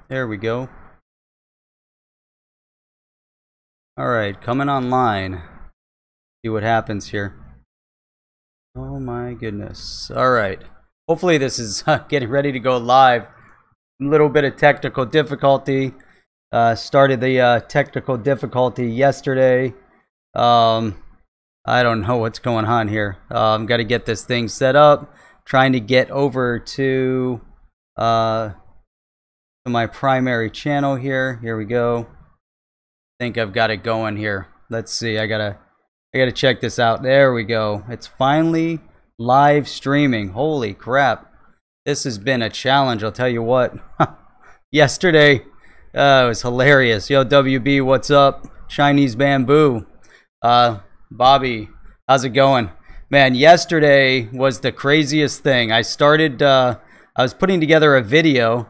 There we go. Alright, coming online. See what happens here. Oh my goodness. Alright. Hopefully this is getting ready to go live. A little bit of technical difficulty. Started the technical difficulty yesterday. I don't know what's going on here. Got to get this thing set up. Trying to get over to my primary channel here. Here we go. I think I've got it going here. Let's see. I gotta check this out. There we go. It's finally live streaming. Holy crap! This has been a challenge. I'll tell you what. Yesterday, it was hilarious. Yo, WB, what's up? Chinese Bamboo. Bobby, how's it going? Man, yesterday was the craziest thing. I started. I was putting together a video.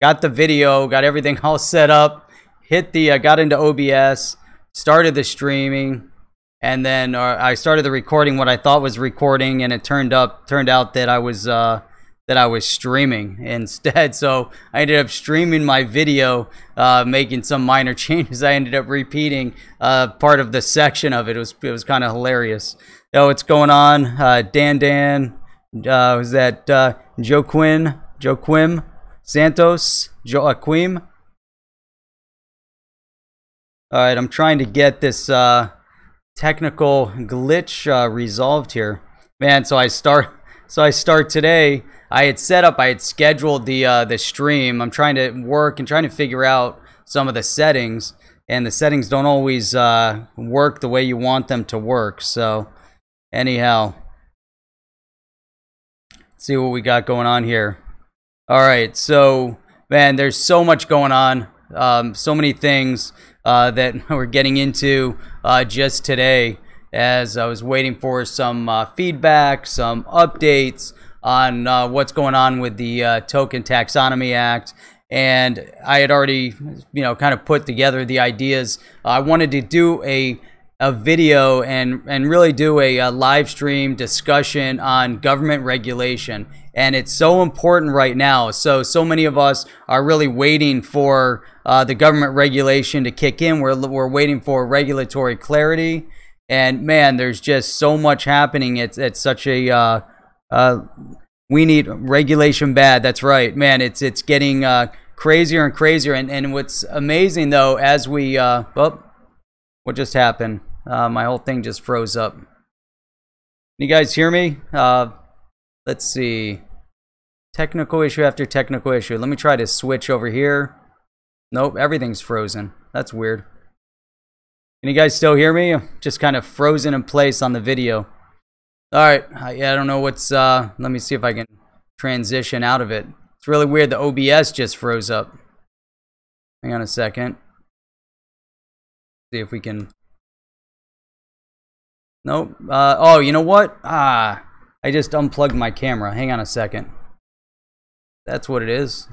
Got the video. Got everything all set up. Hit the, got into OBS, started the streaming, and then I started the recording. What I thought was recording, and it turned out that I was streaming instead. So I ended up streaming my video, making some minor changes. I ended up repeating part of the section of it. It was kind of hilarious. Yo, what's going on? Dan, was that Joaquim Santos? Joaquim? Alright, I'm trying to get this technical glitch resolved here. Man, so I start today. I had scheduled the stream. I'm trying to work and trying to figure out some of the settings, and the settings don't always work the way you want them to work. So, anyhow, let's see what we got going on here. Alright, so, man, there's so much going on. So many things that we're getting into just today, as I was waiting for some feedback, some updates on what's going on with the Token Taxonomy Act. And I had already, kind of put together the ideas. I wanted to do a video and really do a live stream discussion on government regulation. And it's so important right now. So many of us are really waiting for the government regulation to kick in. We're waiting for regulatory clarity. And man, there's just so much happening. It's such a we need regulation bad. That's right, man. It's getting crazier and crazier. And what's amazing though, as we what just happened? My whole thing just froze up. Can you guys hear me? Let's see. Technical issue after technical issue. Let me try to switch over here. Nope, everything's frozen. That's weird. Can you guys still hear me? I'm just kind of frozen in place on the video. Alright, yeah, I don't know what's... let me see if I can transition out of it. It's really weird. The OBS just froze up. Hang on a second. See if we can... Nope. Oh, you know what? I just unplugged my camera. Hang on a second. That's what it is.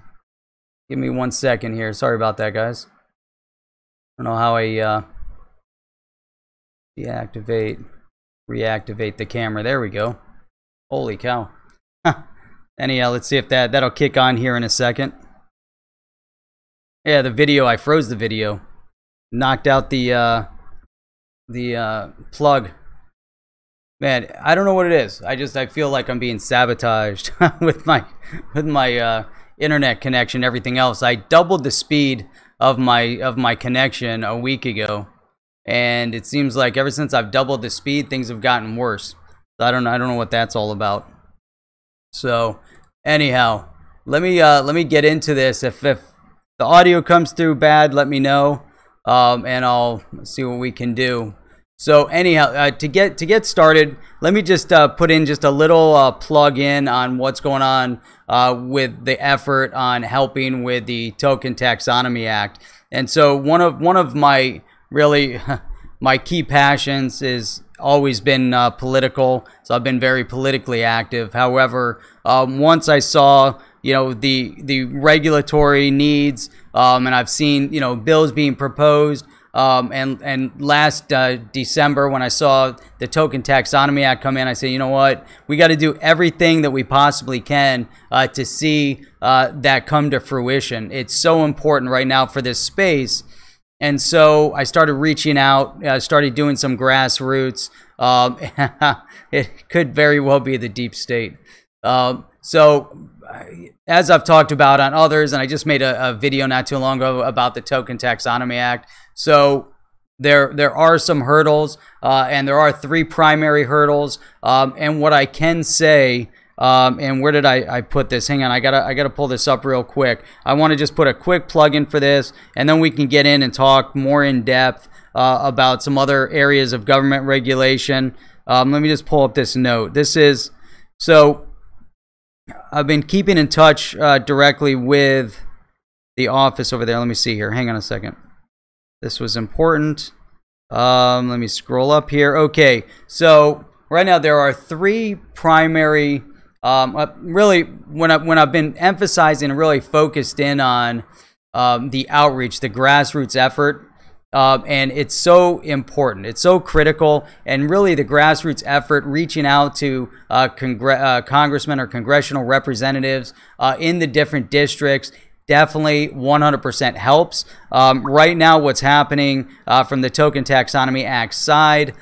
Give me 1 second here. Sorry about that, guys. I don't know how I reactivate the camera. There we go. Holy cow. Anyhow, let's see if that'll kick on here in a second. Yeah, the video, I froze the video. Knocked out the plug. Man, I don't know what it is. I feel like I'm being sabotaged with my internet connection, everything else. I doubled the speed of my connection a week ago, and it seems like ever since I've doubled the speed, things have gotten worse. So I don't know what that's all about. So anyhow, let me get into this. If the audio comes through bad, let me know, and I'll see what we can do. So anyhow, to get started, let me just put in just a little plug in on what's going on with the effort on helping with the Token Taxonomy Act. And so one of my really my key passions is always been political. So I've been very politically active. However, once I saw the regulatory needs, and I've seen bills being proposed. And last December, when I saw the Token Taxonomy Act come in, I said, you know what? We got to do everything that we possibly can to see that come to fruition. It's so important right now for this space. And so I started reaching out, started doing some grassroots. It could very well be the deep state. So as I've talked about on others, and I just made a video not too long ago about the Token Taxonomy Act. So there are some hurdles, and there are 3 primary hurdles. And what I can say, and where did I put this? Hang on, I gotta pull this up real quick. I want to just put a quick plug-in for this, and then we can get in and talk more in depth about some other areas of government regulation. Let me just pull up this note. This is, so I've been keeping in touch directly with the office over there. Let me see here. Hang on a second. This was important. Let me scroll up here. Okay, so right now there are 3 primary, really, when I've been emphasizing and really focused in on the outreach, the grassroots effort, and it's so important. It's so critical, and really the grassroots effort, reaching out to congressmen or congressional representatives in the different districts, definitely 100% helps. Right now, what's happening from the Token Taxonomy Act side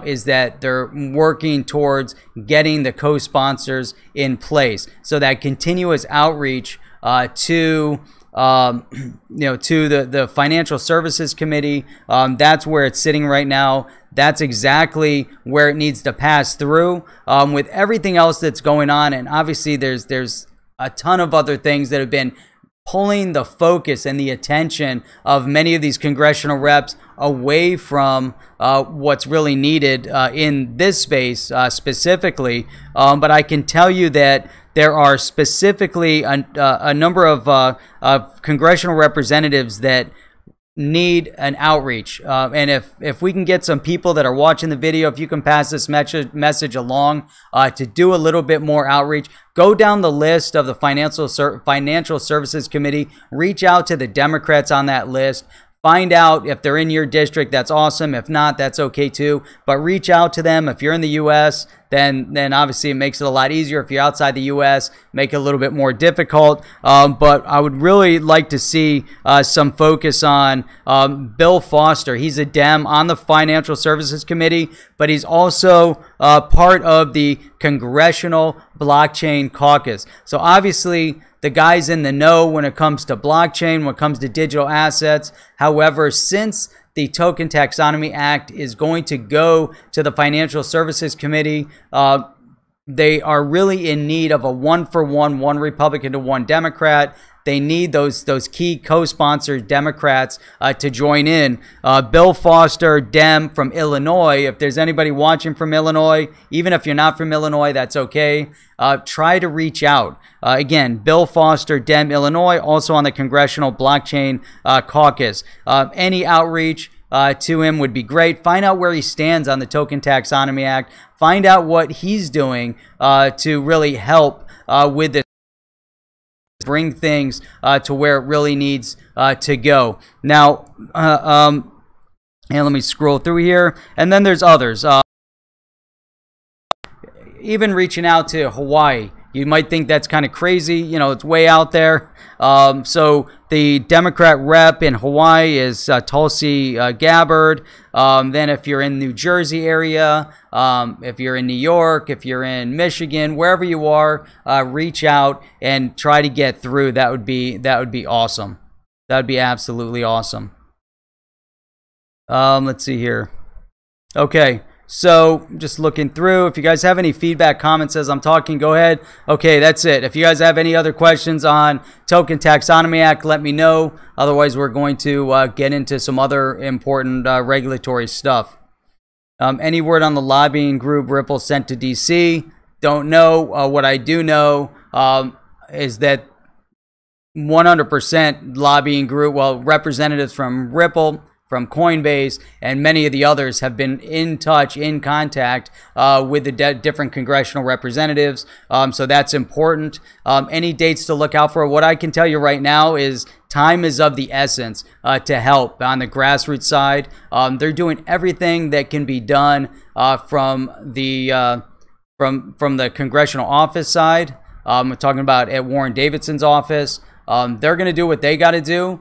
is that they're working towards getting the co-sponsors in place. So that continuous outreach to the Financial Services Committee, that's where it's sitting right now. That's exactly where it needs to pass through with everything else that's going on. And obviously there's a ton of other things that have been pulling the focus and the attention of many of these congressional reps away from what's really needed in this space specifically. But I can tell you that there are specifically a number of congressional representatives that need an outreach. And if we can get some people that are watching the video, if you can pass this message along to do a little bit more outreach, go down the list of the Financial Services Committee, reach out to the Democrats on that list, find out if they're in your district. That's awesome. If not, that's okay too. But reach out to them. If you're in the U.S., then obviously it makes it a lot easier. If you're outside the U.S., make it a little bit more difficult. But I would really like to see some focus on Bill Foster. He's a Dem on the Financial Services Committee, but he's also part of the Congressional Blockchain Caucus. So obviously, the guy's in the know when it comes to blockchain, when it comes to digital assets. However, since the Token Taxonomy Act is going to go to the Financial Services Committee, they are really in need of a 1-for-1, 1 Republican to 1 Democrat. They need those key co-sponsored Democrats to join in. Bill Foster, Dem from Illinois. If there's anybody watching from Illinois, even if you're not from Illinois, that's okay. Try to reach out. Again, Bill Foster, Dem, Illinois, also on the Congressional Blockchain Caucus. Any outreach to him would be great. Find out where he stands on the Token Taxonomy Act. Find out what he's doing to really help with this. Bring things to where it really needs to go. Now, and let me scroll through here. And then there's others. Even reaching out to Hawaii. You might think that's kind of crazy. You know, it's way out there. So the Democrat rep in Hawaii is Tulsi Gabbard. Then if you're in New Jersey area, if you're in New York, if you're in Michigan, wherever you are, reach out and try to get through. That would be awesome. That would be absolutely awesome. Let's see here. Okay. So just looking through, if you guys have any feedback, comments as I'm talking, go ahead. Okay, that's it. If you guys have any other questions on Token Taxonomy Act, let me know. Otherwise, we're going to get into some other important regulatory stuff. Any word on the lobbying group Ripple sent to DC? Don't know. What I do know is that 100% lobbying group, well, representatives from Ripple from Coinbase, and many of the others have been in touch, in contact with the different congressional representatives. So that's important. Any dates to look out for? What I can tell you right now is time is of the essence to help on the grassroots side. They're doing everything that can be done from the congressional office side. We're talking about at Warren Davidson's office. They're going to do what they got to do.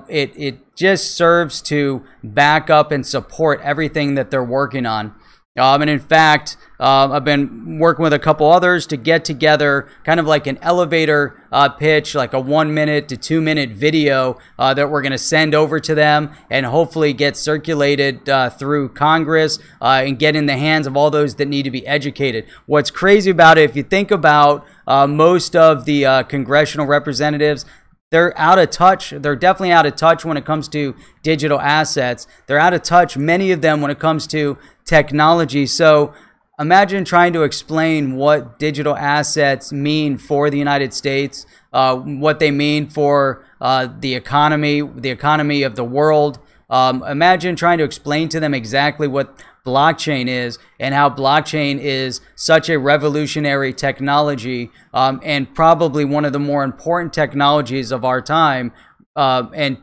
It just serves to back up and support everything that they're working on. And in fact, I've been working with a couple others to get together kind of like an elevator pitch, like a 1 minute to 2 minute video that we're going to send over to them and hopefully get circulated through Congress and get in the hands of all those that need to be educated. What's crazy about it, if you think about most of the congressional representatives, they're out of touch. They're definitely out of touch when it comes to digital assets. They're out of touch, many of them, when it comes to technology. So imagine trying to explain what digital assets mean for the United States, what they mean for the economy of the world. Imagine trying to explain to them exactly what blockchain is and how blockchain is such a revolutionary technology and probably one of the more important technologies of our time. And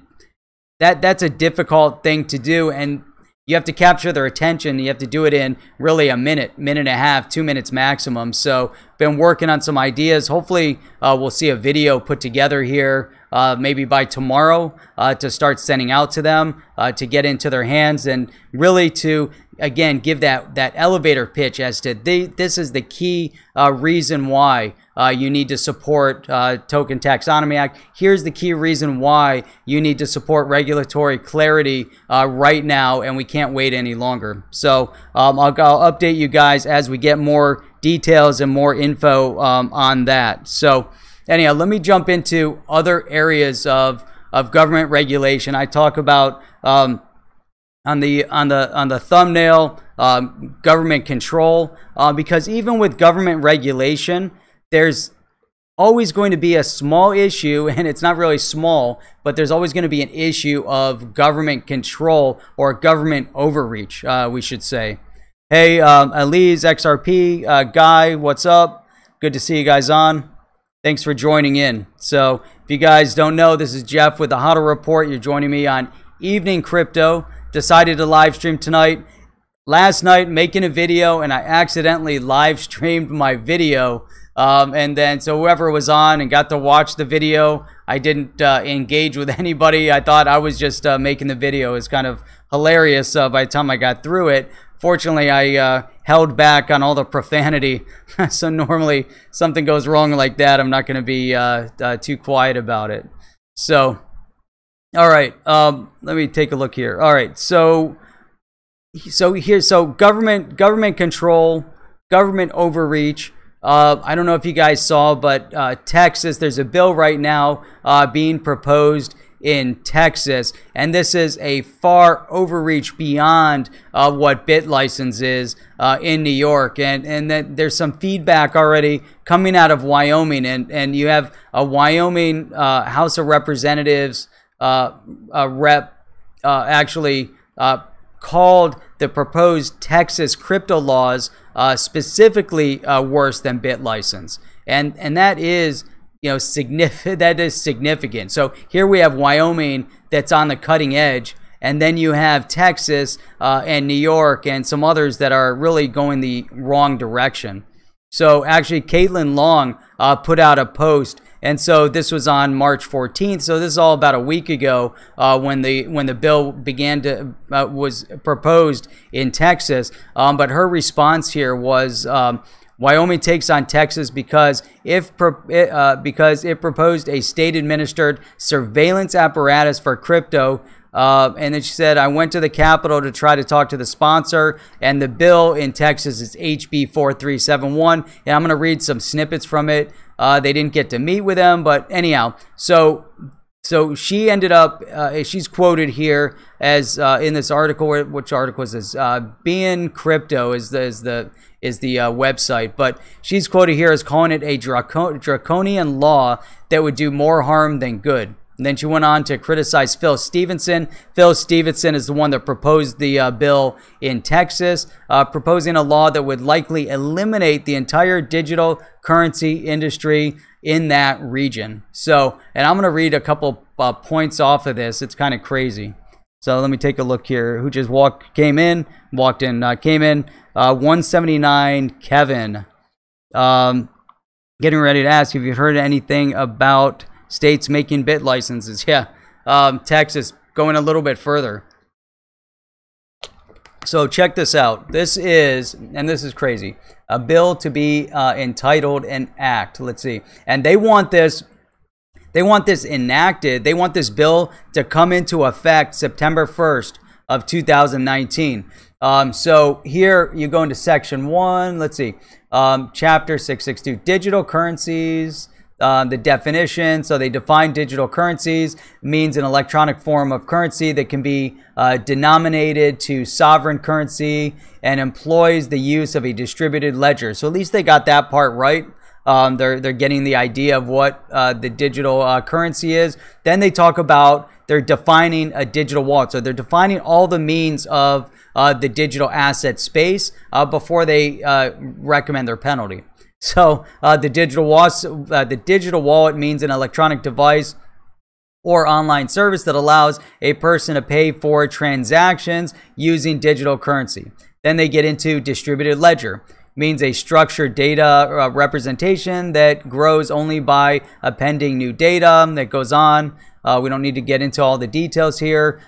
that's a difficult thing to do, and you have to capture their attention. You have to do it in really a minute, minute and a half, 2 minutes maximum. So been working on some ideas. Hopefully we'll see a video put together here maybe by tomorrow to start sending out to them to get into their hands and really to, again, give that elevator pitch as to this is the key reason why you need to support Token Taxonomy Act. Here's the key reason why you need to support regulatory clarity right now, and we can't wait any longer. So I'll update you guys as we get more details and more info on that. So anyhow, let me jump into other areas of government regulation. I talk about on the thumbnail government control because even with government regulation, there's always going to be a small issue, and it's not really small, but there's always going to be an issue of government control or government overreach, we should say. Hey, Elise, XRP, Guy, what's up? Good to see you guys on. Thanks for joining in. So if you guys don't know, this is Jeff with the HODL Report. You're joining me on Evening Crypto. Decided to live stream tonight. Last night, making a video, and I accidentally live streamed my video. And then, so whoever was on and got to watch the video, I didn't engage with anybody. I thought I was just making the video. It's kind of hilarious by the time I got through it. Fortunately, I held back on all the profanity. So normally, something goes wrong like that, I'm not going to be too quiet about it. So, all right, let me take a look here. All right, so government control, government overreach. I don't know if you guys saw, but Texas, there's a bill right now being proposed in Texas, and this is a far overreach beyond what BitLicense is in New York, and then there's some feedback already coming out of Wyoming, and you have a Wyoming House of Representatives rep actually called the proposed Texas crypto laws specifically worse than BitLicense, and that is, you know, significant. That is significant. So here we have Wyoming that's on the cutting edge, and then you have Texas and New York and some others that are really going the wrong direction. So actually, Caitlin Long put out a post, and so this was on March 14th. So this is all about a week ago when the bill began to was proposed in Texas. But her response here was, Wyoming takes on Texas because it proposed a state-administered surveillance apparatus for crypto. And then she said, I went to the Capitol to try to talk to the sponsor, and the bill in Texas is HB 4371. And I'm going to read some snippets from it. They didn't get to meet with them, but anyhow, so she ended up, she's quoted here as in this article. Which article is this? Being Crypto is the website, but she's quoted here as calling it a draconian law that would do more harm than good. And then she went on to criticize Phil Stevenson. Phil Stevenson is the one that proposed the bill in Texas, proposing a law that would likely eliminate the entire digital currency industry in that region. So, and I'm going to read a couple points off of this. It's kind of crazy. So let me take a look here. Who just came in. 179, Kevin. Getting ready to ask if you've heard anything about states making bit licenses. Yeah, Texas going a little bit further. So check this out. This is crazy, a bill to be entitled an act. Let's see. And they want this enacted. They want this bill to come into effect September 1st of 2019. So here you go into section 1. Let's see. Chapter 662, digital currencies. The definition, so they define digital currencies, means an electronic form of currency that can be denominated to sovereign currency and employs the use of a distributed ledger. So at least they got that part right. They're getting the idea of what the digital currency is. Then they talk about, they're defining a digital wallet. So they're defining all the means of the digital asset space before they recommend their penalty. So the digital wallet means an electronic device or online service that allows a person to pay for transactions using digital currency. Then they get into distributed ledger. Means a structured data representation that grows only by appending new data. That goes on. We don't need to get into all the details here.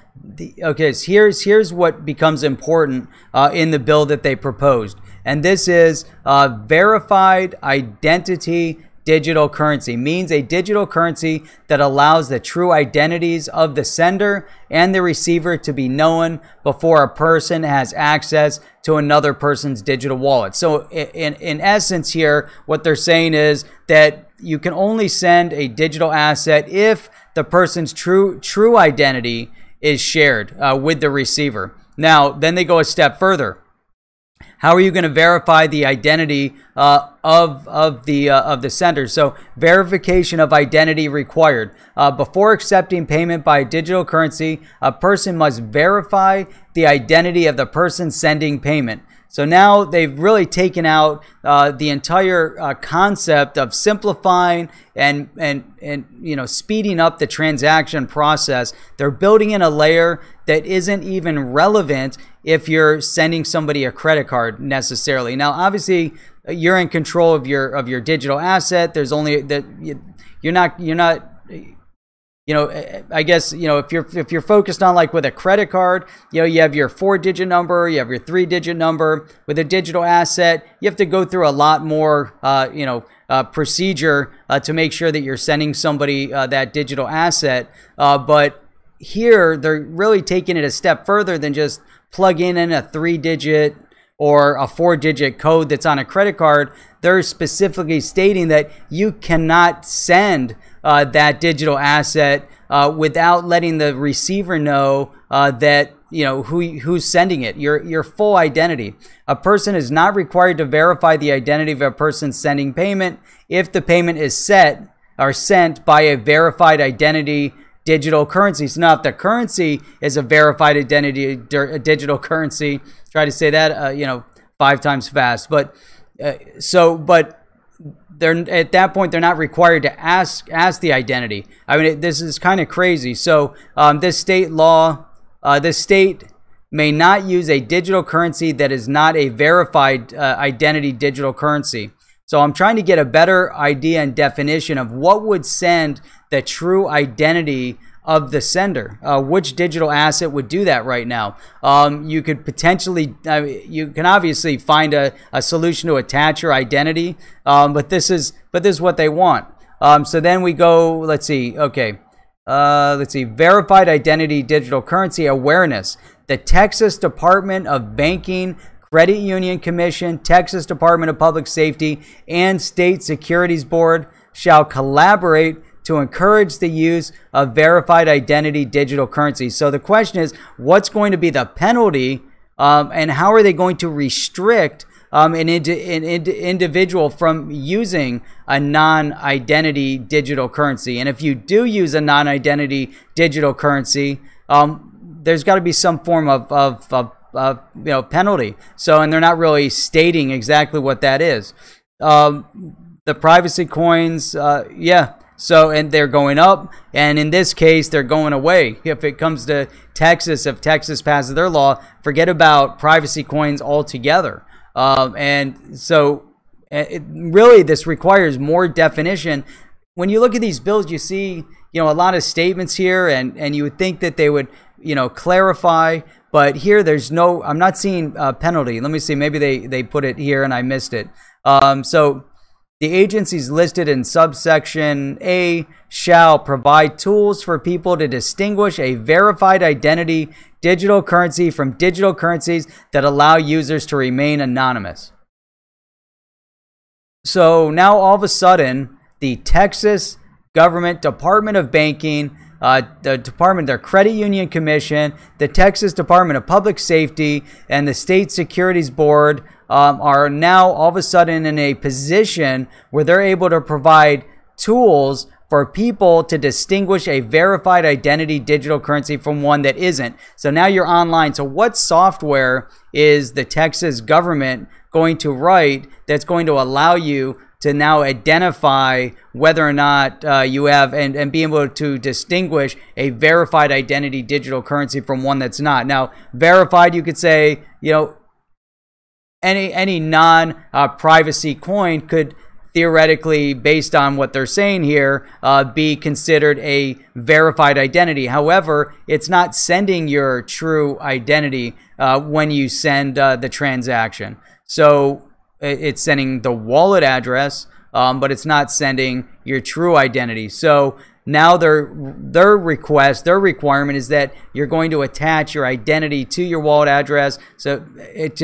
Okay, so here's what becomes important in the bill that they proposed. And this is verified identity digital currency. Means a digital currency that allows the true identities of the sender and the receiver to be known before a person has access to another person's digital wallet. So in essence here, what they're saying is that you can only send a digital asset if the person's true identity is shared with the receiver. Now, then they go a step further. How are you going to verify the identity of the sender? So verification of identity required. Before accepting payment by digital currency, a person must verify the identity of the person sending payment. So now they've really taken out the entire concept of simplifying and speeding up the transaction process. They're building in a layer that isn't even relevant if you're sending somebody a credit card necessarily. Now, obviously, you're in control of your digital asset. There's only that you're not. I guess, if you're focused on, like with a credit card, you have your 4-digit number, you have your 3-digit number. With a digital asset, you have to go through a lot more, procedure to make sure that you're sending somebody that digital asset. But here, they're really taking it a step further than just plugging in a 3-digit or a 4-digit code that's on a credit card. They're specifically stating that you cannot send that digital asset without letting the receiver know that who's sending it, your full identity. A person is not required to verify the identity of a person sending payment if the payment is sent by a verified identity digital currency. So now if the currency is a verified identity digital currency, try to say that 5 times fast, but they're at that point, they're not required to ask the identity. I mean, this is kind of crazy. So this state law, this state may not use a digital currency that is not a verified identity digital currency. So I'm trying to get a better idea and definition of what would send the true identity of the sender. Which digital asset would do that right now? You could potentially, you can obviously find a solution to attach your identity, but this is what they want. So then we go, let's see, verified identity digital currency awareness. The Texas Department of Banking, Credit Union Commission, Texas Department of Public Safety, and State Securities Board shall collaborate to encourage the use of verified identity digital currency. So the question is, what's going to be the penalty and how are they going to restrict an individual from using a non-identity digital currency. And if you do use a non-identity digital currency, there's got to be some form of penalty. So, and they're not really stating exactly what that is. The privacy coins, yeah. So, and they're going up, and in this case, they're going away. If it comes to Texas, if Texas passes their law, forget about privacy coins altogether. And so, really, this requires more definition. When you look at these bills, you see, a lot of statements here, and you would think that they would, clarify. But here, there's no. I'm not seeing penalty. Let me see. Maybe they put it here, and I missed it. So. The agencies listed in subsection A shall provide tools for people to distinguish a verified identity digital currency from digital currencies that allow users to remain anonymous. So now all of a sudden, the Texas government Department of Banking, their Credit Union Commission, the Texas Department of Public Safety, and the State Securities Board are now all of a sudden in a position where they're able to provide tools for people to distinguish a verified identity digital currency from one that isn't. So now you're online. So what software is the Texas government going to write that's going to allow you to now identify whether or not you have and be able to distinguish a verified identity digital currency from one that's not? Now, verified, you could say, any non-privacy coin could theoretically, based on what they're saying here, be considered a verified identity. However, it's not sending your true identity when you send the transaction. So it's sending the wallet address, but it's not sending your true identity. So now their requirement is that you're going to attach your identity to your wallet address. So it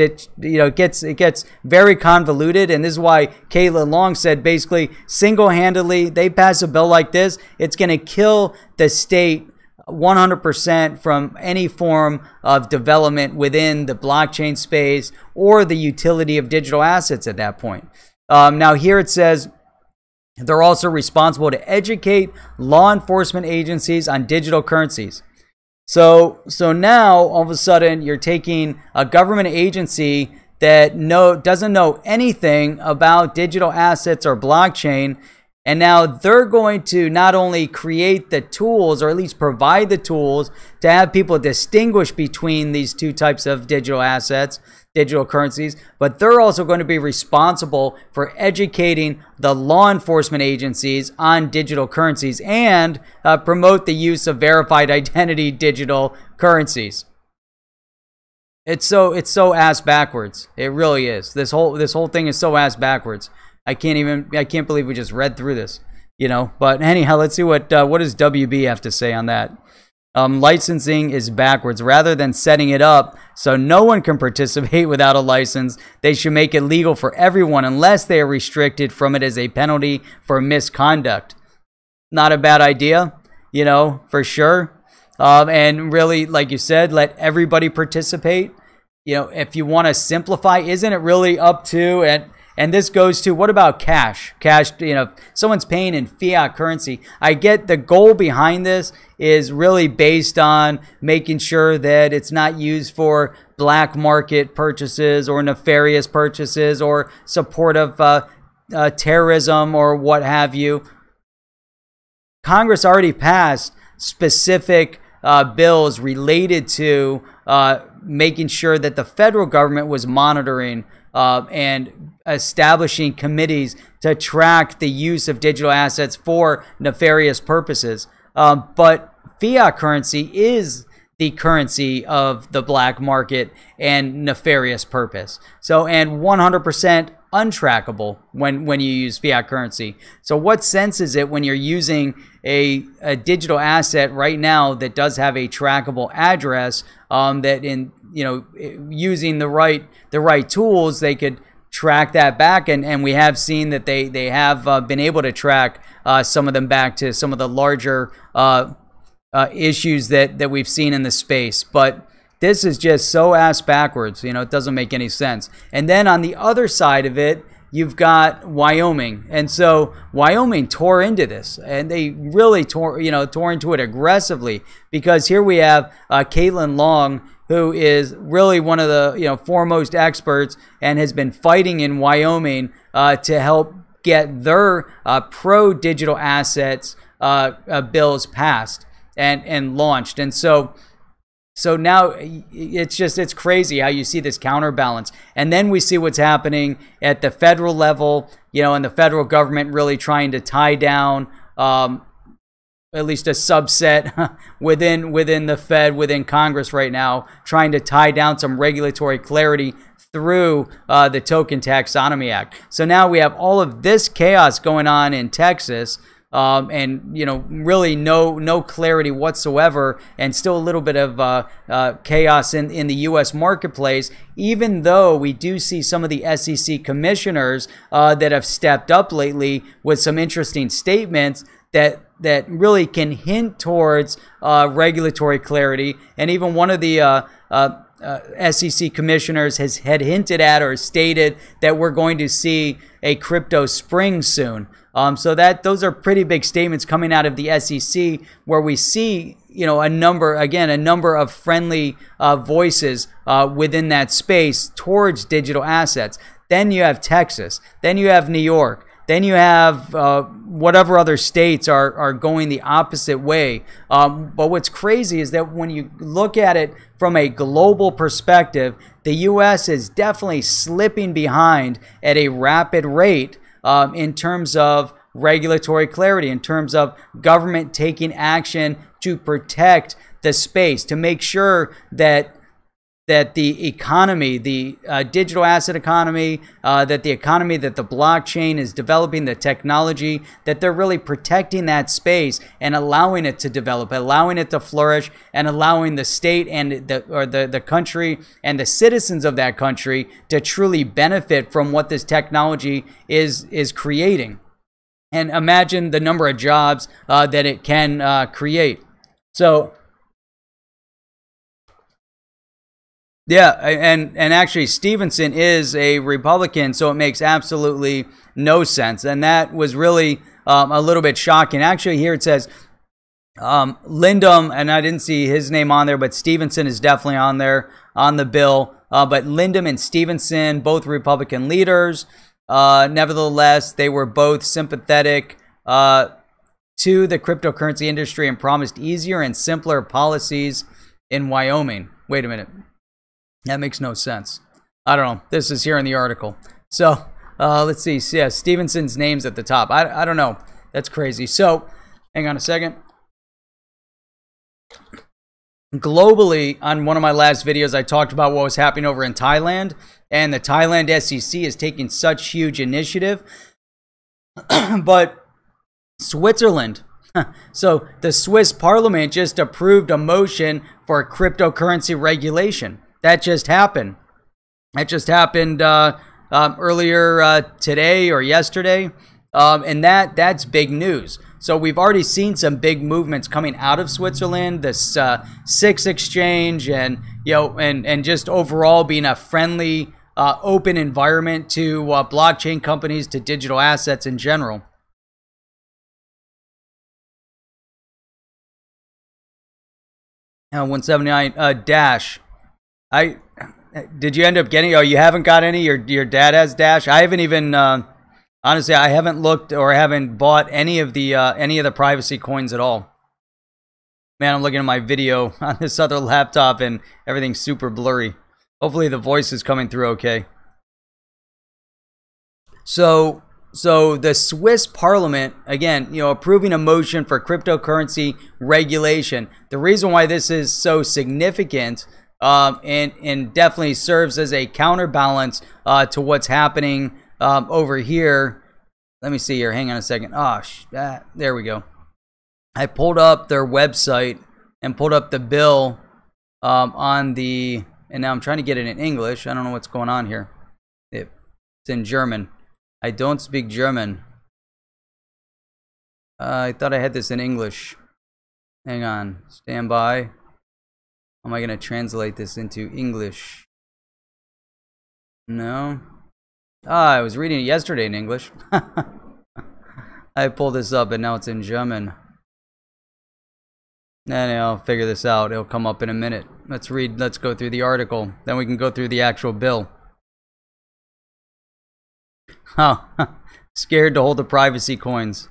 gets very convoluted, and this is why Caitlin Long said basically single-handedly they pass a bill like this, it's going to kill the state 100% from any form of development within the blockchain space or the utility of digital assets at that point. Now here it says they're also responsible to educate law enforcement agencies on digital currencies. So now all of a sudden you're taking a government agency that doesn't know anything about digital assets or blockchain, and now they're going to not only create the tools, or at least provide the tools, to have people distinguish between these two types of digital assets, digital currencies, but they're also going to be responsible for educating the law enforcement agencies on digital currencies and promote the use of verified identity digital currencies. It's so ass backwards. It really is. This whole thing is so ass backwards. I can't believe we just read through this, But anyhow, let's see what does WB have to say on that. Licensing is backwards. Rather than setting it up so no one can participate without a license, they should make it legal for everyone unless they are restricted from it as a penalty for misconduct. Not a bad idea, for sure. And really, like you said, let everybody participate. If you want to simplify, isn't it really up to and this goes to, what about cash? Cash, someone's paying in fiat currency. I get the goal behind this is really based on making sure that it's not used for black market purchases or nefarious purchases or support of terrorism or what have you. Congress already passed specific bills related to making sure that the federal government was monitoring and establishing committees to track the use of digital assets for nefarious purposes. But fiat currency is the currency of the black market and nefarious purpose. So, and 100% untrackable when you use fiat currency. So what sense is it when you're using a digital asset right now that does have a trackable address, that in using the right tools, they could track that back, and we have seen that they have been able to track some of them back to some of the larger issues that we've seen in the space. But this is just so ass backwards. You know, it doesn't make any sense. And then on the other side of it, you've got Wyoming. And so Wyoming tore into this, and they really tore into it aggressively, because here we have Caitlin Long, who is really one of the foremost experts and has been fighting in Wyoming to help get their pro-digital assets bills passed and launched. And so now it's crazy how you see this counterbalance. And then we see what's happening at the federal level, and the federal government really trying to tie down at least a subset within the Fed, within Congress right now, trying to tie down some regulatory clarity through the Token Taxonomy Act. So now we have all of this chaos going on in Texas, and really no clarity whatsoever, and still a little bit of chaos in the U.S. marketplace, even though we do see some of the SEC commissioners that have stepped up lately with some interesting statements that really can hint towards regulatory clarity. And even one of the SEC commissioners had hinted at or stated that we're going to see a crypto spring soon. So those are pretty big statements coming out of the SEC, where we see a number of friendly voices within that space towards digital assets. Then you have Texas. Then you have New York. Then you have whatever other states are going the opposite way. But what's crazy is that when you look at it from a global perspective, the U.S. is definitely slipping behind at a rapid rate in terms of regulatory clarity, in terms of government taking action to protect the space, to make sure that the economy, the digital asset economy, that the economy that the blockchain is developing, the technology, that they're really protecting that space and allowing it to develop, allowing it to flourish, and allowing the state and the country and the citizens of that country to truly benefit from what this technology is creating. And imagine the number of jobs that it can create. So yeah, and actually Stevenson is a Republican, so it makes absolutely no sense. And that was really a little bit shocking. Actually, here it says Lyndon, and I didn't see his name on there, but Stevenson is definitely on there on the bill. But Lyndon and Stevenson, both Republican leaders, nevertheless, they were both sympathetic to the cryptocurrency industry and promised easier and simpler policies in Wyoming. Wait a minute. That makes no sense. I don't know. This is here in the article. So let's see. Yeah, Stevenson's name's at the top. I don't know. That's crazy. So hang on a second. Globally, on one of my last videos, I talked about what was happening over in Thailand. And the Thailand SEC is taking such huge initiative. But Switzerland. So the Swiss parliament just approved a motion for cryptocurrency regulation. That just happened. That just happened earlier today or yesterday, and that's big news. So we've already seen some big movements coming out of Switzerland. This SIX exchange, and and just overall being a friendly, open environment to blockchain companies, to digital assets in general. Now 179 Dash. Did you end up getting? Oh, you haven't got any. Your dad has Dash. I haven't even honestly. I haven't looked or haven't bought any of the privacy coins at all. Man, I'm looking at my video on this other laptop and everything's super blurry. Hopefully the voice is coming through okay. So the Swiss parliament, again, approving a motion for cryptocurrency regulation. The reason why this is so significant and definitely serves as a counterbalance to what's happening over here. Let me see here. Hang on a second. There we go. I pulled up their website and pulled up the bill and now I'm trying to get it in English. I don't know what's going on here. It's in German. I don't speak German. I thought I had this in English. Hang on. Stand by. am I going to translate this into English? No. I was reading it yesterday in English. I pulled this up and now it's in German. And I'll figure this out. It'll come up in a minute. Let's go through the article. Then we can go through the actual bill. Huh. Scared to hold the privacy coins.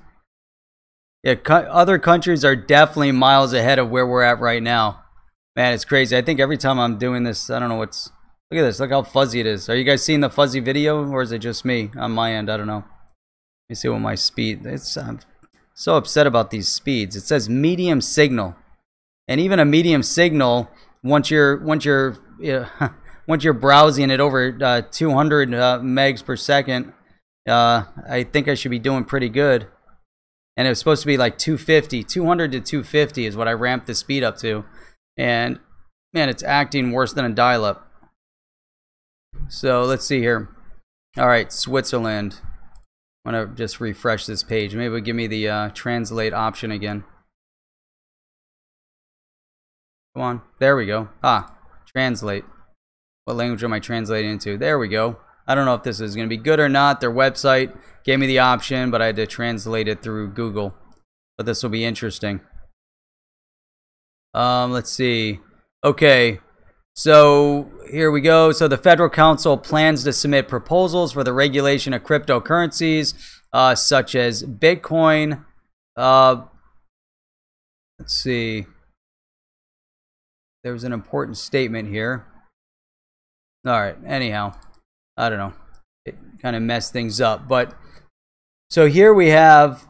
Yeah, other countries are definitely miles ahead of where we're at right now. Man, it's crazy. I think every time I'm doing this, I don't know what's... Look at this. Look how fuzzy it is. Are you guys seeing the fuzzy video? Or is it just me on my end? I don't know. Let me see what my speed... I'm so upset about these speeds. It says medium signal. And even a medium signal, once you're browsing it over 200 megs per second, I think I should be doing pretty good. And it was supposed to be like 250, 200 to 250 is what I ramped the speed up to. And man, it's acting worse than a dial-up. So let's see here. All right, Switzerland. I'm gonna just refresh this page. Maybe it'll give me the translate option again. Come on, there we go. Translate. What language am I translating into? There we go. I don't know if this is going to be good or not. Their website gave me the option, but I had to translate it through Google. But this will be interesting. Let's see. Okay, so here we go. So the Federal Council plans to submit proposals for the regulation of cryptocurrencies, such as Bitcoin. Let's see. There was an important statement here. All right, anyhow. I don't know. It kind of messed things up. But so here we have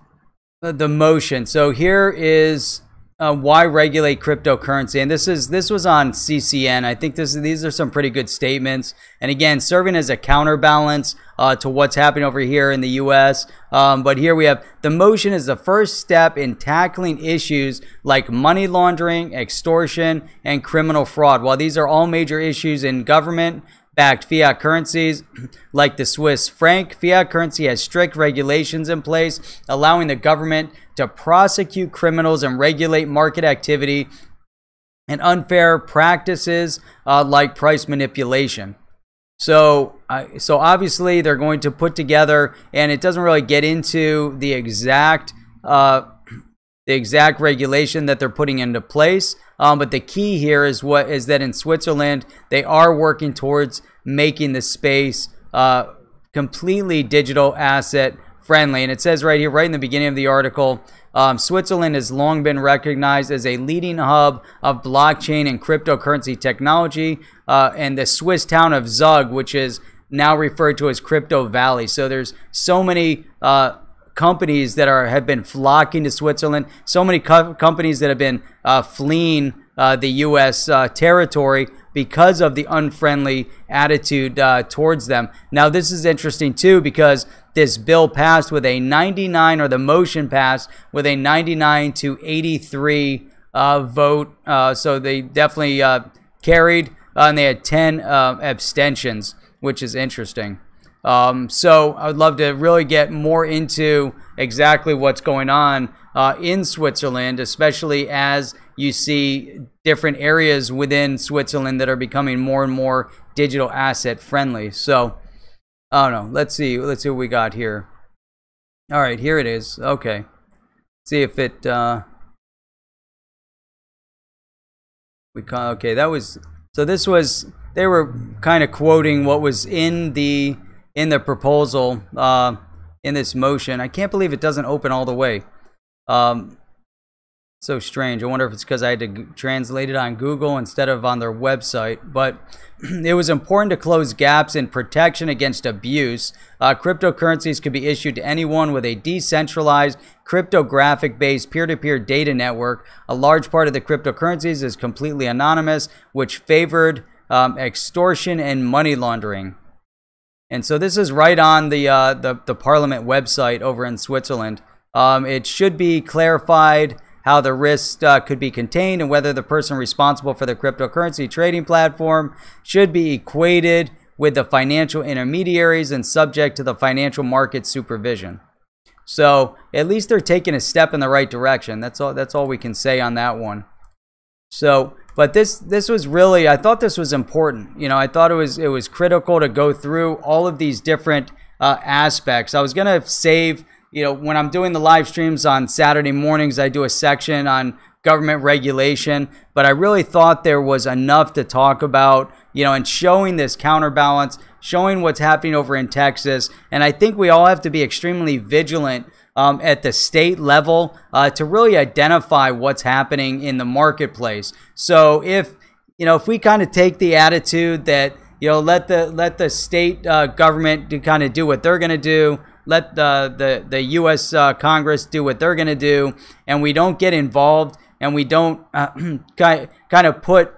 the motion. So here is why regulate cryptocurrency. And this was on CCN. I think these are some pretty good statements. And again, serving as a counterbalance to what's happening over here in the U.S. But here we have the motion is the first step in tackling issues like money laundering, extortion, and criminal fraud. While these are all major issues in government-backed fiat currencies like the Swiss franc, fiat currency has strict regulations in place, allowing the government to prosecute criminals and regulate market activity and unfair practices like price manipulation. So obviously they're going to put together, and it doesn't really get into the exact regulation that they're putting into place. But the key here is that in Switzerland, they are working towards making the space completely digital asset friendly. And it says right here, right in the beginning of the article, Switzerland has long been recognized as a leading hub of blockchain and cryptocurrency technology, and the Swiss town of Zug, which is now referred to as Crypto Valley. So there's so many companies that have been flocking to Switzerland, so many companies that have been fleeing the U.S. territory because of the unfriendly attitude towards them. Now, this is interesting, too, because this bill passed with a 99, or the motion passed with a 99 to 83 vote. So they definitely carried, and they had 10 abstentions, which is interesting. So I would love to really get more into exactly what's going on in Switzerland, especially as you see different areas within Switzerland that are becoming more and more digital asset friendly. So I don't know. Let's see what we got here. All right, here it is. Okay. See if it okay, that was, so this was, they were kind of quoting what was in the proposal, in this motion. I can't believe it doesn't open all the way. So strange. I wonder if it's because I had to translate it on Google instead of on their website. But it was important to close gaps in protection against abuse. Cryptocurrencies could be issued to anyone with a decentralized, cryptographic-based peer-to-peer data network. A large part of the cryptocurrencies is completely anonymous, which favored extortion and money laundering. And so this is right on the Parliament website over in Switzerland. It should be clarified how the risks could be contained and whether the person responsible for the cryptocurrency trading platform should be equated with the financial intermediaries and subject to the financial market supervision. So at least they're taking a step in the right direction. That's all we can say on that one. So But this was really, I thought this was important. You know, I thought it was critical to go through all of these different aspects. I was gonna save, you know, when I'm doing the live streams on Saturday mornings, I do a section on government regulation, but I really thought there was enough to talk about, you know, and showing this counterbalance, showing what's happening over in Texas. And I think we all have to be extremely vigilant at the state level to really identify what's happening in the marketplace. So if, you know, if we kind of take the attitude that, you know, let the state government to kind of do what they're going to do, let the U.S. Congress do what they're going to do, and we don't get involved, and we don't kind of put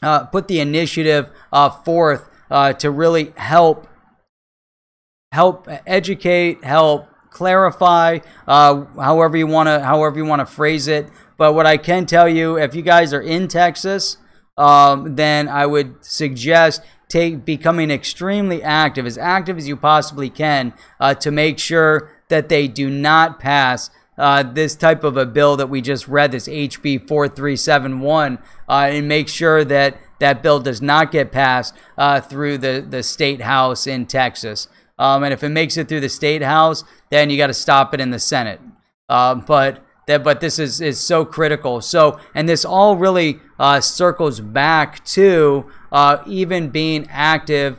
the initiative forth to really help educate, help clarify, however you want to phrase it. But what I can tell you, if you guys are in Texas, then I would suggest becoming extremely active as you possibly can, to make sure that they do not pass this type of a bill that we just read, this HB 4371, and make sure that that bill does not get passed through the state house in Texas. And if it makes it through the state house, then you got to stop it in the Senate. But this is so critical. So, and this all really circles back to even being active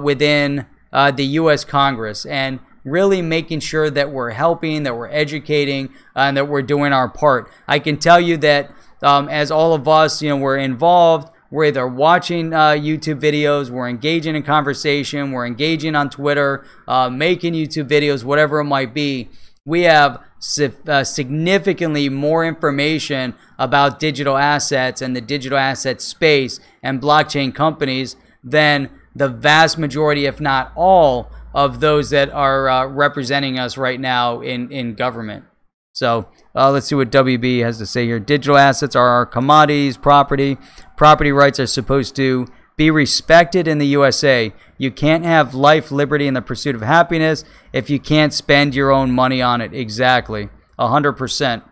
within the U.S. Congress, and really making sure that we're helping, that we're educating, and that we're doing our part. I can tell you that as all of us, you know, we're involved. We're either watching YouTube videos, we're engaging in conversation, we're engaging on Twitter, making YouTube videos, whatever it might be. We have significantly more information about digital assets and the digital asset space and blockchain companies than the vast majority, if not all, of those that are representing us right now in government. So let's see what WB has to say here. Digital assets are our commodities, property. Property rights are supposed to be respected in the USA. You can't have life, liberty, and the pursuit of happiness if you can't spend your own money on it. Exactly, 100%.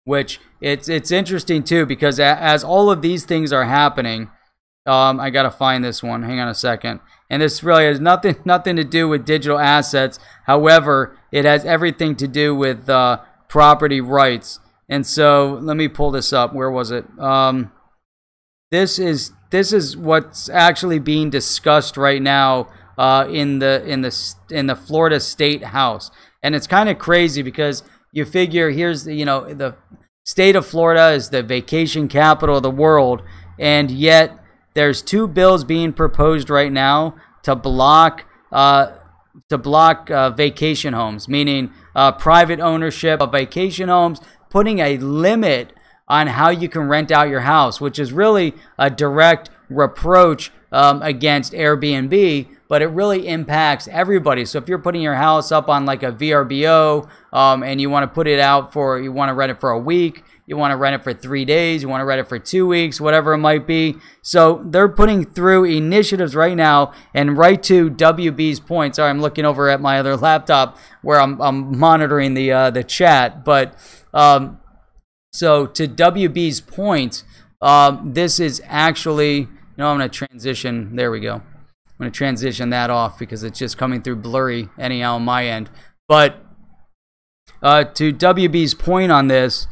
Which it's interesting too, because as all of these things are happening, I gotta find this one. Hang on a second. And this really has nothing to do with digital assets. However, it has everything to do with property rights. And so let me pull this up. Where was it? This is what's actually being discussed right now in the Florida State House. And it's kind of crazy because you figure here's the state of Florida is the vacation capital of the world, and yet there's two bills being proposed right now to block vacation homes, meaning private ownership of vacation homes, putting a limit on how you can rent out your house, which is really a direct reproach against Airbnb, but it really impacts everybody. So if you're putting your house up on like a VRBO and you want to put it out you want to rent it for a week, you want to rent it for 3 days, you want to rent it for 2 weeks, whatever it might be. So they're putting through initiatives right now, and right to WB's point. Sorry, I'm looking over at my other laptop where I'm monitoring the chat. But so to WB's point, this is actually, I'm going to transition. There we go. I'm going to transition that off because it's just coming through blurry anyhow on my end. But to WB's point on this,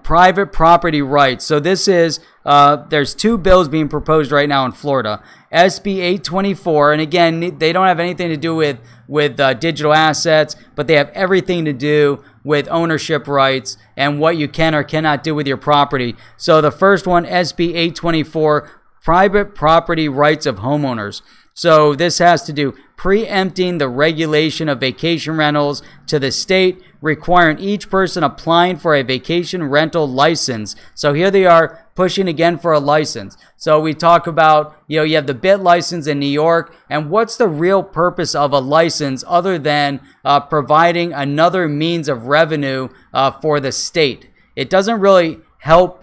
private property rights. So this is, there's two bills being proposed right now in Florida. SB 824, and again, they don't have anything to do with digital assets, but they have everything to do with ownership rights and what you can or cannot do with your property. So the first one, SB 824, private property rights of homeowners. So this has to do preempting the regulation of vacation rentals to the state, requiring each person applying for a vacation rental license. So here they are pushing again for a license. So we talk about, you have the BIT license in New York, and what's the real purpose of a license other than providing another means of revenue for the state? It doesn't really help.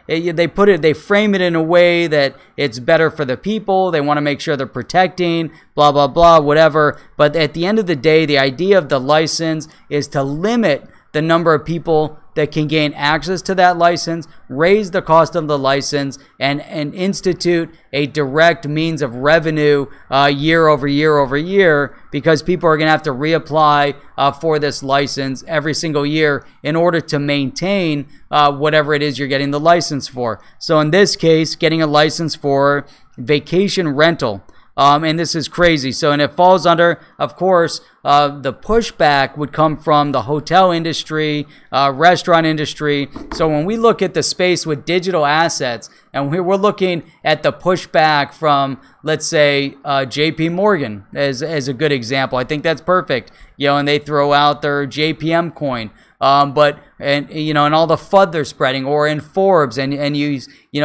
They frame it in a way that it's better for the people. They want to make sure they're protecting, blah, blah, blah, whatever. But at the end of the day, the idea of the license is to limit the number of people that can gain access to that license, raise the cost of the license, and institute a direct means of revenue year over year over year, because people are going to have to reapply for this license every single year in order to maintain whatever it is you're getting the license for. So in this case, getting a license for vacation rental. And this is crazy. So, and it falls under, of course, the pushback would come from the hotel industry, restaurant industry. So when we look at the space with digital assets, and we're looking at the pushback from, let's say, JP Morgan as a good example. I think that's perfect. You know, and they throw out their JPM coin. And all the FUD they're spreading, or in Forbes, and you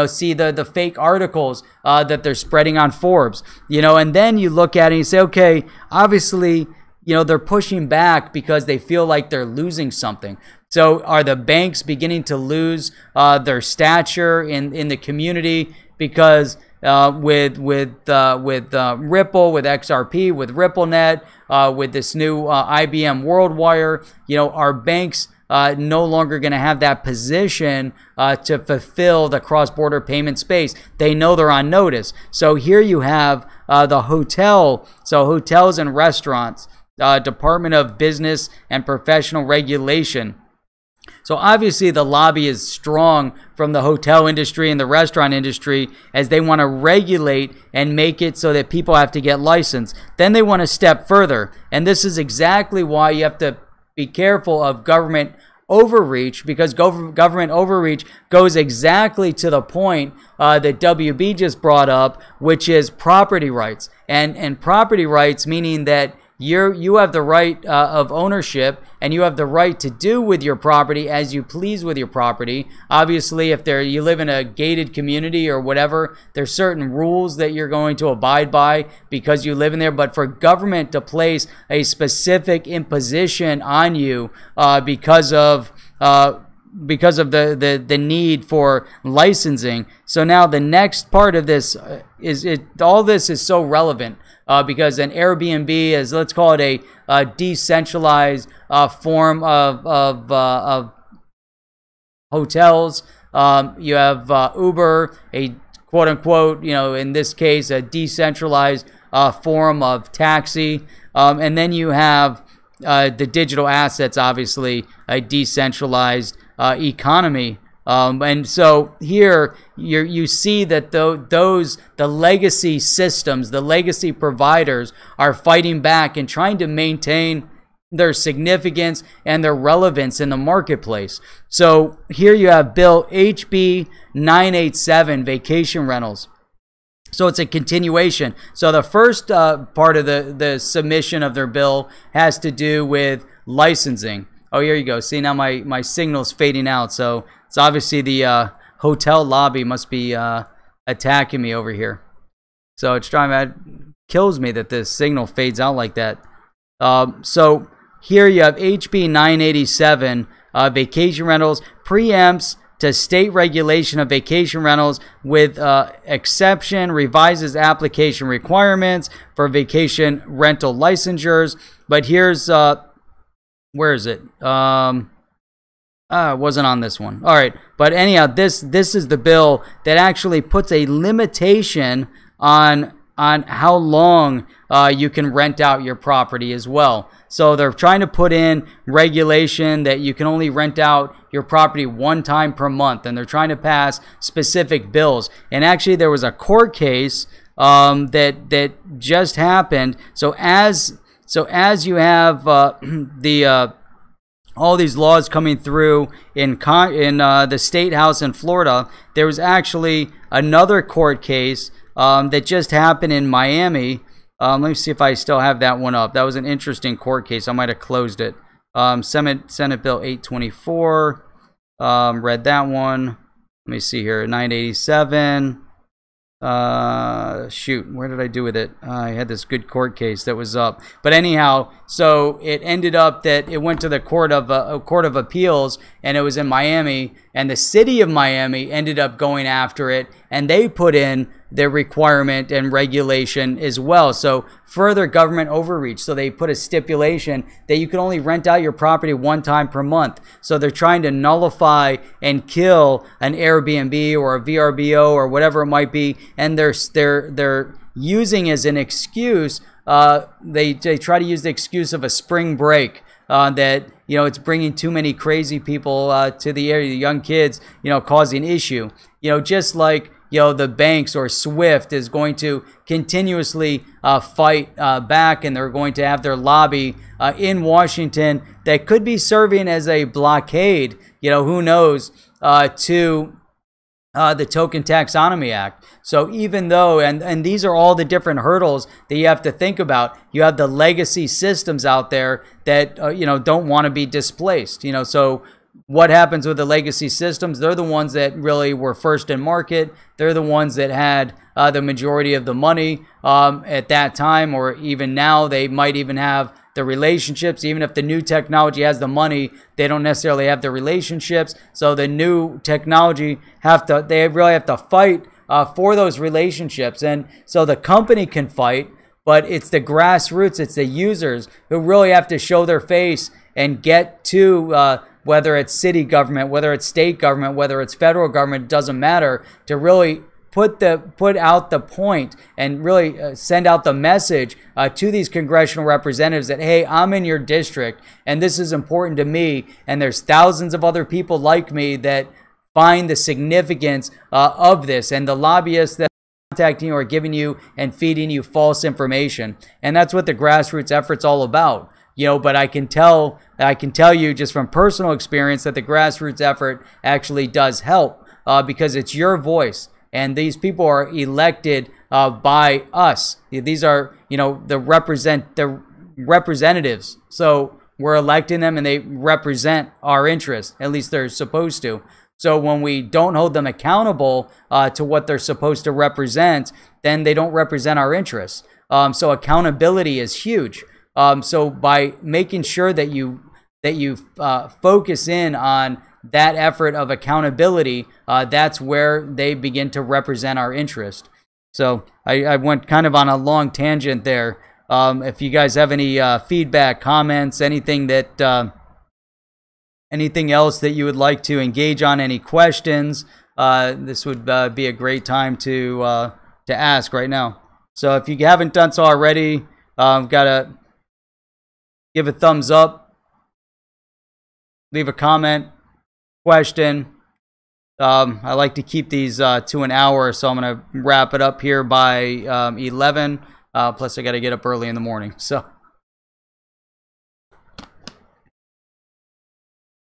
see the fake articles that they're spreading on Forbes, and then you look at it and you say, okay, obviously, they're pushing back because they feel like they're losing something. So are the banks beginning to lose their stature in the community because with Ripple, with XRP, with RippleNet, with this new IBM WorldWire, are banks no longer going to have that position to fulfill the cross-border payment space? They know they're on notice. So here you have the hotels and restaurants, Department of Business and Professional Regulation. So obviously the lobby is strong from the hotel industry and the restaurant industry, as they want to regulate and make it so that people have to get licensed. Then they want to step further. And this is exactly why you have to be careful of government overreach, because government overreach goes exactly to the point that WB just brought up, which is property rights. And property rights meaning that you have the right of ownership, and you have the right to do with your property as you please with your property. Obviously, if you live in a gated community or whatever, there's certain rules that you're going to abide by because you live in there. But for government to place a specific imposition on you because of the need for licensing. So now the next part of this all this is so relevant. Because an Airbnb is, let's call it a decentralized form of hotels. You have Uber, a quote unquote, in this case, a decentralized form of taxi. And then you have the digital assets, obviously, a decentralized economy. And so here you see that the legacy systems, the legacy providers are fighting back and trying to maintain their significance and their relevance in the marketplace. So here you have Bill HB 987, vacation rentals. So it's a continuation. So the first part of the submission of their bill has to do with licensing. Oh, here you go. See, now my signal's fading out. So it's obviously the hotel lobby must be attacking me over here. So it's kills me that the signal fades out like that. So here you have HB 987, vacation rentals, preempts to state regulation of vacation rentals with exception, revises application requirements for vacation rental licensures. But here's, where is it? It wasn't on this one. All right. But anyhow, this is the bill that actually puts a limitation on how long you can rent out your property as well. So they're trying to put in regulation that you can only rent out your property one time per month, and they're trying to pass specific bills. And actually, there was a court case that just happened. So as you have all these laws coming through in the state house in Florida, there was actually another court case that just happened in Miami. Let me see if I still have that one up. That was an interesting court case. I might have closed it. Senate Bill 824. Read that one. Let me see here. 987. Shoot, where did I do with it? I had this good court case that was up. But anyhow, so it ended up that it went to the court of appeals, and it was in Miami, and the city of Miami ended up going after it, and they put in their requirement and regulation as well. So further government overreach. So they put a stipulation that you can only rent out your property one time per month. So they're trying to nullify and kill an Airbnb or a VRBO or whatever it might be, and they're using as an excuse. They try to use the excuse of a spring break. That, it's bringing too many crazy people to the area, the young kids, causing issue. Just like, the banks or SWIFT is going to continuously fight back, and they're going to have their lobby in Washington that could be serving as a blockade, who knows, to the Token Taxonomy Act. So even though, and these are all the different hurdles that you have to think about, you have the legacy systems out there that, don't want to be displaced. So what happens with the legacy systems? They're the ones that really were first in market. They're the ones that had the majority of the money at that time, or even now. They might even have the relationships. Even if the new technology has the money, they don't necessarily have the relationships. So the new technology they really have to fight for those relationships. And so the company can fight, but it's the grassroots, it's the users who really have to show their face and get to whether it's city government, whether it's state government, whether it's federal government, it doesn't matter, to really put out the point and really send out the message to these congressional representatives that, hey, I'm in your district and this is important to me, and there's thousands of other people like me that find the significance of this, and the lobbyists that are contacting you are giving you and feeding you false information. And that's what the grassroots effort's all about. But I can tell you just from personal experience that the grassroots effort actually does help because it's your voice. And these people are elected by us. These are, the representatives. So we're electing them, and they represent our interests. At least they're supposed to. So when we don't hold them accountable to what they're supposed to represent, then they don't represent our interests. So accountability is huge. So by making sure that you focus in on that effort of accountability, that's where they begin to represent our interest. So I went kind of on a long tangent there. If you guys have any feedback, comments, anything else that you would like to engage on, any questions, this would be a great time to ask right now. So if you haven't done so already, gotta give a thumbs up, leave a comment, question. I like to keep these to an hour, so I'm going to wrap it up here by 11. Plus, I got to get up early in the morning. So,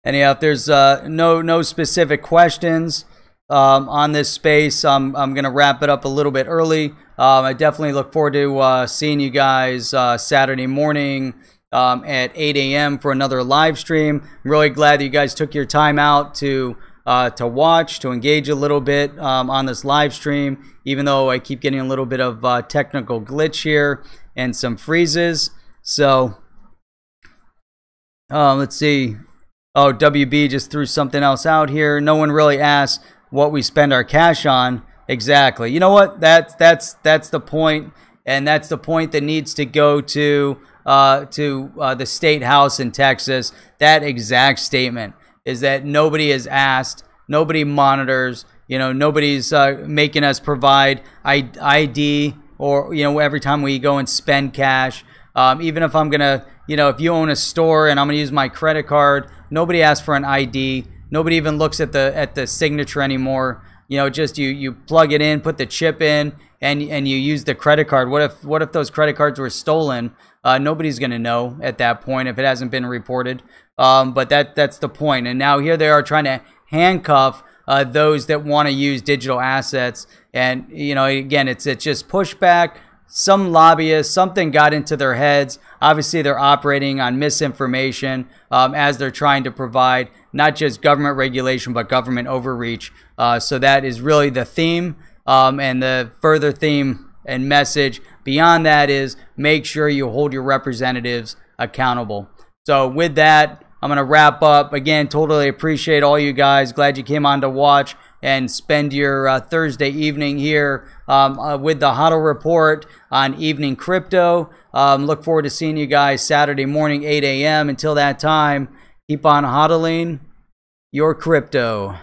anyhow, if there's no specific questions on this space, I'm going to wrap it up a little bit early. I definitely look forward to seeing you guys Saturday morning at 8 a.m. for another live stream. I'm really glad that you guys took your time out to watch, to engage a little bit on this live stream, even though I keep getting a little bit of technical glitch here and some freezes. So let's see. Oh, WB just threw something else out here. No one really asked what we spend our cash on. Exactly. You know what? That's the point, and that's the point that needs to go to the state house in Texas. That exact statement is that nobody is asked, nobody monitors, nobody's making us provide ID or, every time we go and spend cash. Even if I'm gonna, if you own a store and I'm gonna use my credit card, nobody asks for an ID. Nobody even looks at the signature anymore. Just you plug it in, put the chip in, and you use the credit card. What if those credit cards were stolen? Nobody's going to know at that point if it hasn't been reported. But that's the point. And now here they are trying to handcuff those that want to use digital assets. And again, it's just pushback. Some lobbyists, something got into their heads. Obviously, they're operating on misinformation as they're trying to provide not just government regulation, but government overreach. So that is really the theme, and the further theme and message beyond that is make sure you hold your representatives accountable. So with that, I'm going to wrap up. Again, totally appreciate all you guys. Glad you came on to watch. and spend your Thursday evening here with the HODL Report on Evening Crypto. Look forward to seeing you guys Saturday morning, 8 a.m. Until that time, keep on hodling your crypto.